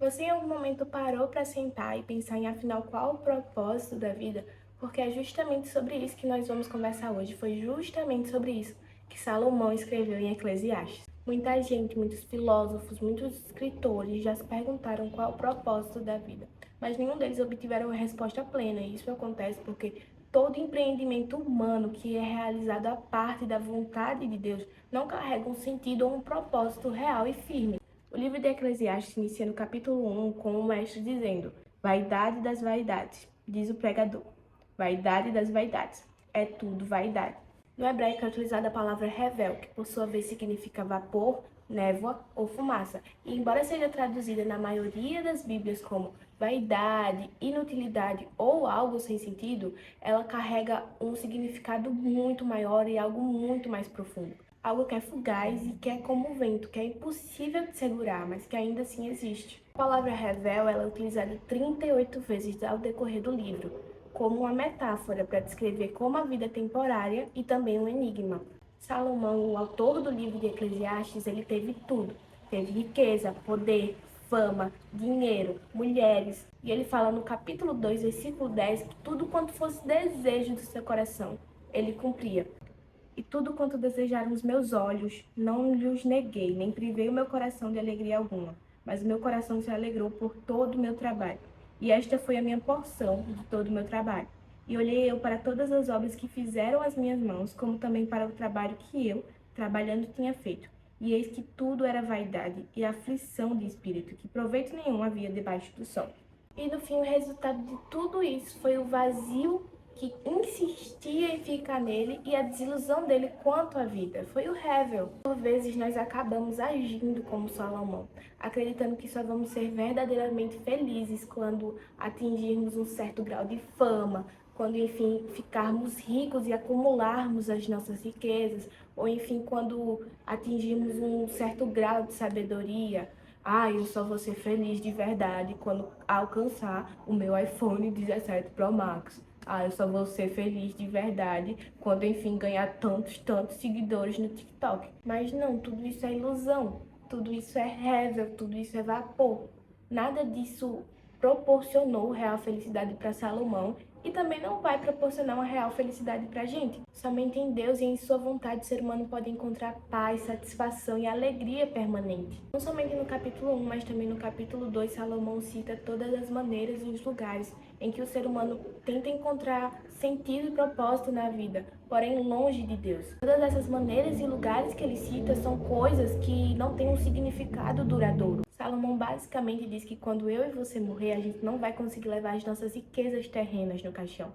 Você em algum momento parou para sentar e pensar em afinal qual o propósito da vida? Porque é justamente sobre isso que nós vamos conversar hoje. Foi justamente sobre isso que Salomão escreveu em Eclesiastes. Muita gente, muitos filósofos, muitos escritores já se perguntaram qual o propósito da vida, mas nenhum deles obtiveram uma resposta plena. E isso acontece porque todo empreendimento humano que é realizado a parte da vontade de Deus não carrega um sentido ou um propósito real e firme. O livro de Eclesiastes inicia no capítulo 1 com o mestre dizendo: Vaidade das vaidades, diz o pregador. Vaidade das vaidades, é tudo vaidade. No hebraico é utilizada a palavra revel, que por sua vez significa vapor, névoa ou fumaça. E embora seja traduzida na maioria das Bíblias como vaidade, inutilidade ou algo sem sentido, ela carrega um significado muito maior e algo muito mais profundo. Algo que é fugaz e que é como o vento, que é impossível de segurar, mas que ainda assim existe. A palavra revel ela é utilizada 38 vezes ao decorrer do livro, como uma metáfora para descrever como a vida é temporária e também um enigma. Salomão, o autor do livro de Eclesiastes, ele teve tudo. Teve riqueza, poder, fama, dinheiro, mulheres. E ele fala no capítulo 2, versículo 10, que tudo quanto fosse desejo do seu coração, ele cumpria. E tudo quanto desejaram os meus olhos, não lhes neguei, nem privei o meu coração de alegria alguma. Mas o meu coração se alegrou por todo o meu trabalho. E esta foi a minha porção de todo o meu trabalho. E olhei eu para todas as obras que fizeram as minhas mãos, como também para o trabalho que eu, trabalhando, tinha feito. E eis que tudo era vaidade e aflição de espírito, que proveito nenhum havia debaixo do sol. E no fim, o resultado de tudo isso foi o vazio que insistia em ficar nele e a desilusão dele quanto à vida. Foi o Hevel. Por vezes nós acabamos agindo como Salomão, acreditando que só vamos ser verdadeiramente felizes quando atingirmos um certo grau de fama, quando enfim ficarmos ricos e acumularmos as nossas riquezas, ou enfim quando atingirmos um certo grau de sabedoria. Eu só vou ser feliz de verdade quando alcançar o meu iPhone 17 Pro Max. Eu só vou ser feliz de verdade quando, enfim, ganhar tantos seguidores no TikTok. Mas não, tudo isso é ilusão. Tudo isso é Hevel, tudo isso é vapor. Nada disso proporcionou real felicidade para Salomão e também não vai proporcionar uma real felicidade para a gente. Somente em Deus e em sua vontade o ser humano pode encontrar paz, satisfação e alegria permanente. Não somente no capítulo 1, mas também no capítulo 2, Salomão cita todas as maneiras e os lugares em que o ser humano tenta encontrar sentido e propósito na vida, porém longe de Deus. Todas essas maneiras e lugares que ele cita são coisas que não têm um significado duradouro. Salomão basicamente diz que quando eu e você morrer, a gente não vai conseguir levar as nossas riquezas terrenas no caixão.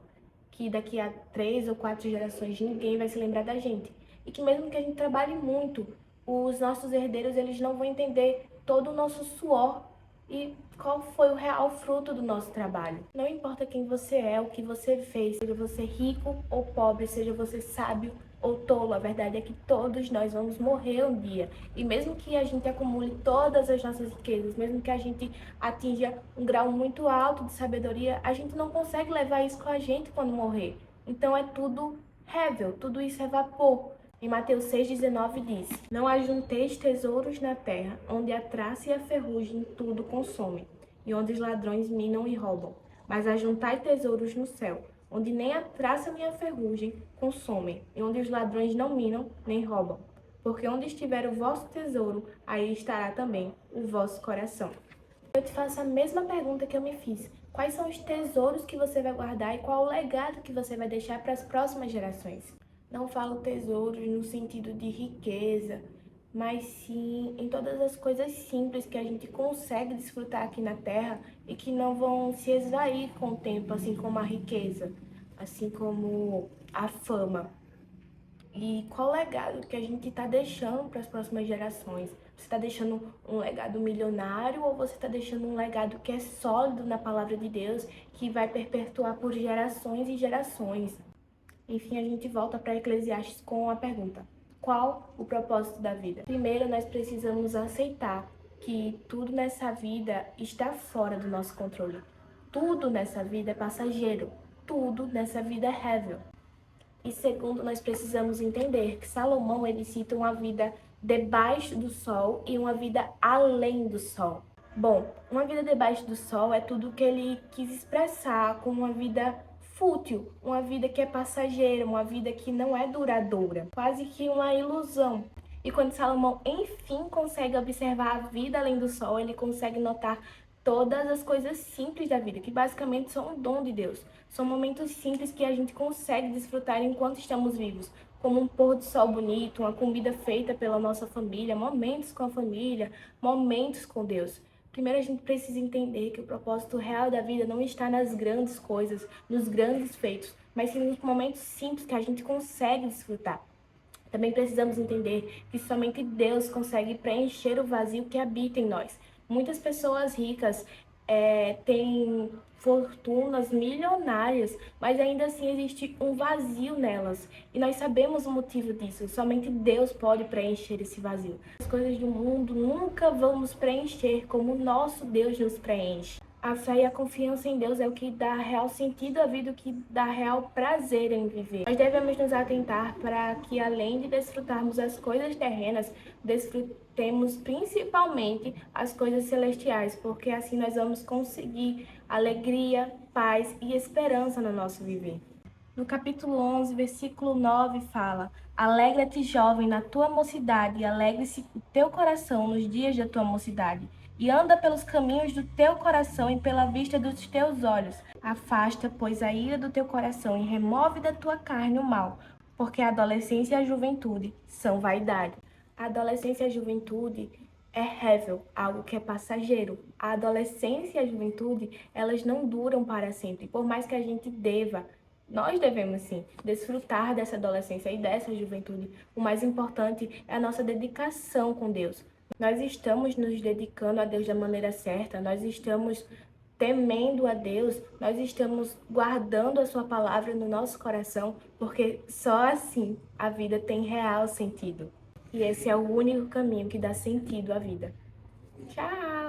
Que daqui a 3 ou 4 gerações ninguém vai se lembrar da gente. E que mesmo que a gente trabalhe muito, os nossos herdeiros eles não vão entender todo o nosso suor e qual foi o real fruto do nosso trabalho. Não importa quem você é, o que você fez, seja você rico ou pobre, seja você sábio ou tolo, a verdade é que todos nós vamos morrer um dia. E mesmo que a gente acumule todas as nossas riquezas, mesmo que a gente atinja um grau muito alto de sabedoria, a gente não consegue levar isso com a gente quando morrer. Então é tudo Hevel, tudo isso é vapor. Em Mateus 6,19 diz: Não ajunteis tesouros na terra, onde a traça e a ferrugem tudo consomem, e onde os ladrões minam e roubam. Mas ajuntai tesouros no céu, onde nem a traça nem a ferrugem consomem, e onde os ladrões não minam nem roubam. Porque onde estiver o vosso tesouro, aí estará também o vosso coração. Eu te faço a mesma pergunta que eu me fiz. Quais são os tesouros que você vai guardar e qual o legado que você vai deixar para as próximas gerações? Não falo tesouros no sentido de riqueza, mas sim em todas as coisas simples que a gente consegue desfrutar aqui na Terra e que não vão se esvair com o tempo, assim como a riqueza, assim como a fama. E qual legado que a gente está deixando para as próximas gerações? Você está deixando um legado milionário ou você está deixando um legado que é sólido na palavra de Deus, que vai perpetuar por gerações e gerações? Enfim, a gente volta para Eclesiastes com a pergunta: qual o propósito da vida? Primeiro, nós precisamos aceitar que tudo nessa vida está fora do nosso controle. Tudo nessa vida é passageiro. Tudo nessa vida é rével. E segundo, nós precisamos entender que Salomão ele cita uma vida debaixo do sol e uma vida além do sol. Bom, uma vida debaixo do sol é tudo que ele quis expressar como uma vida fútil, uma vida que é passageira, uma vida que não é duradoura, quase que uma ilusão. E quando Salomão enfim consegue observar a vida além do sol, ele consegue notar todas as coisas simples da vida, que basicamente são um dom de Deus. São momentos simples que a gente consegue desfrutar enquanto estamos vivos, como um pôr do sol bonito, uma comida feita pela nossa família, momentos com a família, momentos com Deus. Primeiro, a gente precisa entender que o propósito real da vida não está nas grandes coisas, nos grandes feitos, mas sim nos momentos simples que a gente consegue desfrutar. Também precisamos entender que somente Deus consegue preencher o vazio que habita em nós. Muitas pessoas ricas têm fortunas milionárias, mas ainda assim existe um vazio nelas. E nós sabemos o motivo disso. Somente Deus pode preencher esse vazio. As coisas do mundo nunca vão nos preencher como o nosso Deus nos preenche. A fé e a confiança em Deus é o que dá real sentido à vida, o que dá real prazer em viver. Nós devemos nos atentar para que, além de desfrutarmos as coisas terrenas, desfrutemos principalmente as coisas celestiais, porque assim nós vamos conseguir alegria, paz e esperança no nosso viver. No capítulo 11, versículo 9 fala: Alegra-te, jovem, na tua mocidade, e alegre-se o teu coração nos dias da tua mocidade. E anda pelos caminhos do teu coração e pela vista dos teus olhos. Afasta, pois, a ira do teu coração e remove da tua carne o mal, porque a adolescência e a juventude são vaidade. A adolescência e a juventude é rével, algo que é passageiro. A adolescência e a juventude, elas não duram para sempre. Por mais que a gente nós devemos sim desfrutar dessa adolescência e dessa juventude. O mais importante é a nossa dedicação com Deus. Nós estamos nos dedicando a Deus da maneira certa, nós estamos temendo a Deus, nós estamos guardando a sua palavra no nosso coração, porque só assim a vida tem real sentido. E esse é o único caminho que dá sentido à vida. Tchau!